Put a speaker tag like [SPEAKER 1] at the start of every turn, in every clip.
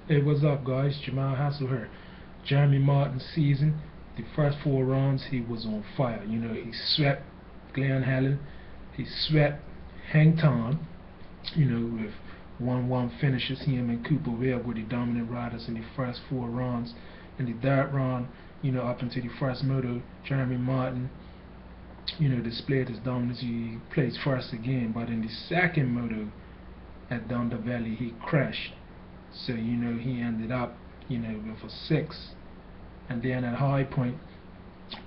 [SPEAKER 1] Hey, what's up, guys? Jamel Hassell here. Jeremy Martin's season, the first 4 rounds, he was on fire. He swept Glenn Helen, he swept Hang Time, with 1-1 finishes. Him and Cooper Webb were the dominant riders in the first 4 rounds. In the third round, up into the first moto, Jeremy Martin, displayed his dominance. He placed first again, but in the second moto at Down the Valley, he crashed. So he ended up with a 6. And then at High Point,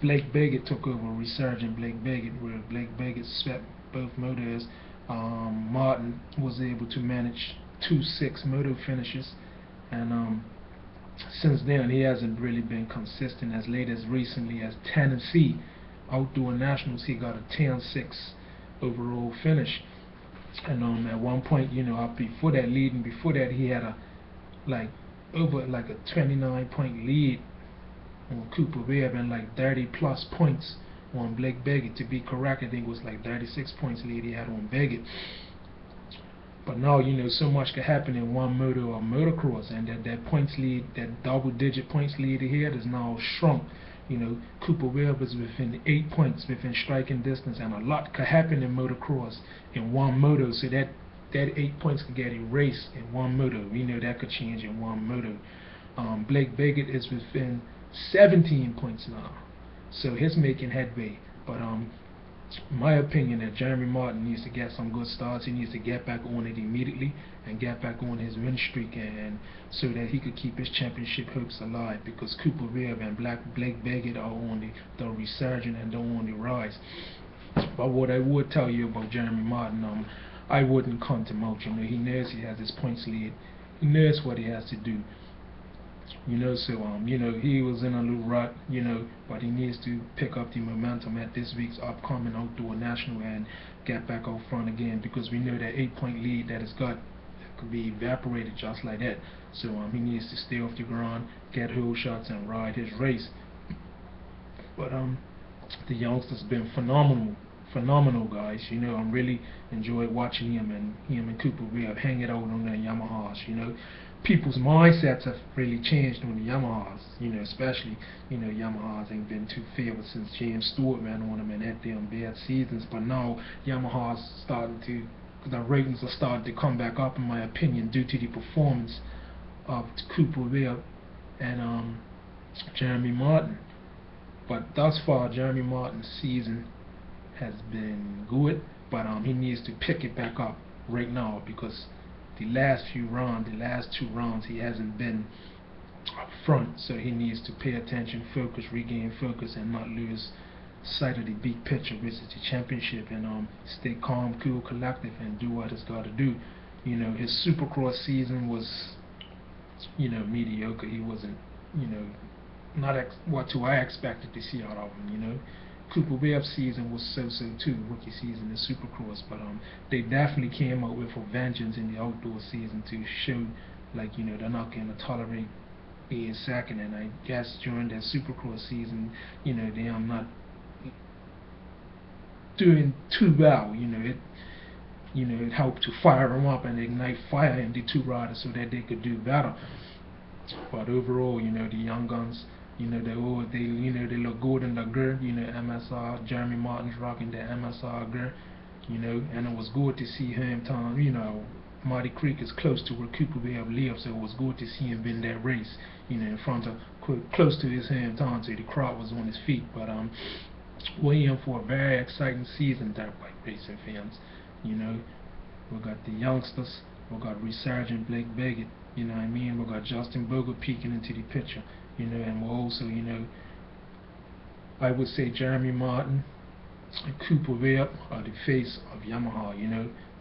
[SPEAKER 1] Blake Biggett took over, resurgent Blake Biggett, where Blake Biggett swept both motors. Martin was able to manage 2-6 moto finishes, and since then he hasn't really been consistent. As late as recently as Tennessee Outdoor Nationals, he got a 10-6 overall finish. And at one point, up before that, leading before that, he had a like over like a 29-point lead on Cooper Webb and like 30 plus points on Blake Biggett. To be correct, I think it was like 36 points lead he had on Biggett. But now, so much can happen in one moto or motocross, and that points lead, that double-digit points lead he had is now shrunk. Cooper Webb is within 8 points, within striking distance, and a lot can happen in motocross in one moto. So that 8 points could get erased in one moto. That could change in one moto. Blake Biggett is within 17 points now, so he's making headway. But my opinion that Jeremy Martin needs to get some good starts. He needs to get back on it immediately and get back on his win streak, and so that he could keep his championship hopes alive. Because Cooper Webb and Blake Biggett are on the resurgent and they're on the rise. But what I would tell you about Jeremy Martin, I wouldn't count him out. He knows he has his points lead. He knows what he has to do. He was in a little rut, but he needs to pick up the momentum at this week's upcoming outdoor national and get back out front again, because we know that 8 point lead that he's got could be evaporated just like that. So he needs to stay off the ground, get hole shots, and ride his race. But the youngster's been phenomenal, guys. I'm really enjoyed watching him and Cooper Webb hang it out on their Yamahas. People's mindsets have really changed on the Yamahas. Especially Yamahas ain't been too favored since James Stewart ran on them and had them bad seasons. But now Yamahas the ratings are starting to come back up, in my opinion, due to the performance of Cooper Webb and Jeremy Martin. But thus far, Jeremy Martin's season has been good, but he needs to pick it back up right now, because the last 2 rounds, he hasn't been up front. So he needs to pay attention, focus, regain focus, and not lose sight of the big picture, which is the championship, and stay calm, cool, collective, and do what he's got to do. His Supercross season was, mediocre. He wasn't, not what I expected to see out of him. Cooper Webb's season was so too, rookie season in Supercross, but they definitely came out with a vengeance in the outdoor season to show, like, they're not going to tolerate being second. And I guess during that Supercross season, they are not doing too well. It helped to fire them up and ignite fire in the two riders so that they could do better. But overall, the young guns, they look good in the gear. MSR, Jeremy Martin's rocking the MSR gear. And it was good to see him Marty Creek is close to where Cooper Webb lives, so it was good to see him in that race, in front of, close to his hometown, so the crowd was on his feet. But we're in for a very exciting season, dirt bike racing fans. We got the youngsters, we got resurgent Blake Biggett, we got Justin Bogle peeking into the picture, and we're also, I would say Jeremy Martin and Cooper Webb are the face of Yamaha.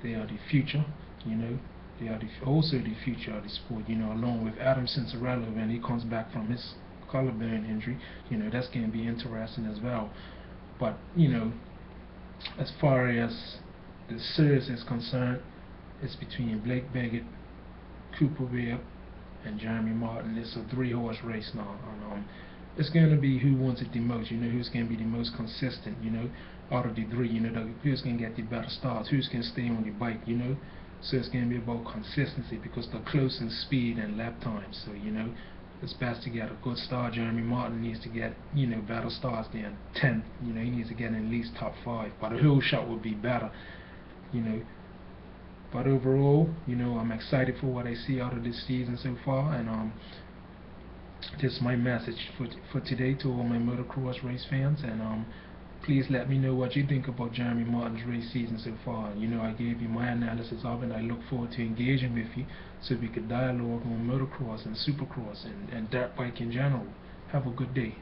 [SPEAKER 1] They are the future. They are also the future of the sport. Along with Adam Cincerello when he comes back from his collarbone injury. That's going to be interesting as well. But as far as the series is concerned, it's between Blake Biggett, Cooper Webb, and Jeremy Martin. It's a 3-horse race now, and it's going to be who wants it the most. Who's going to be the most consistent. Out of the three. Who's going to get the better starts. Who's going to stay on the bike. So it's going to be about consistency, because they're close in speed and lap time. So it's best to get a good start. Jeremy Martin needs to get better starts than 10th. He needs to get in at least top 5. But a whole shot would be better. you know but overall, I'm excited for what I see out of this season so far. And this is my message for today to all my motocross race fans. And please let me know what you think about Jeremy Martin's race season so far. I gave you my analysis of it. I look forward to engaging with you so we could dialogue on motocross and supercross and dirt bike in general. Have a good day.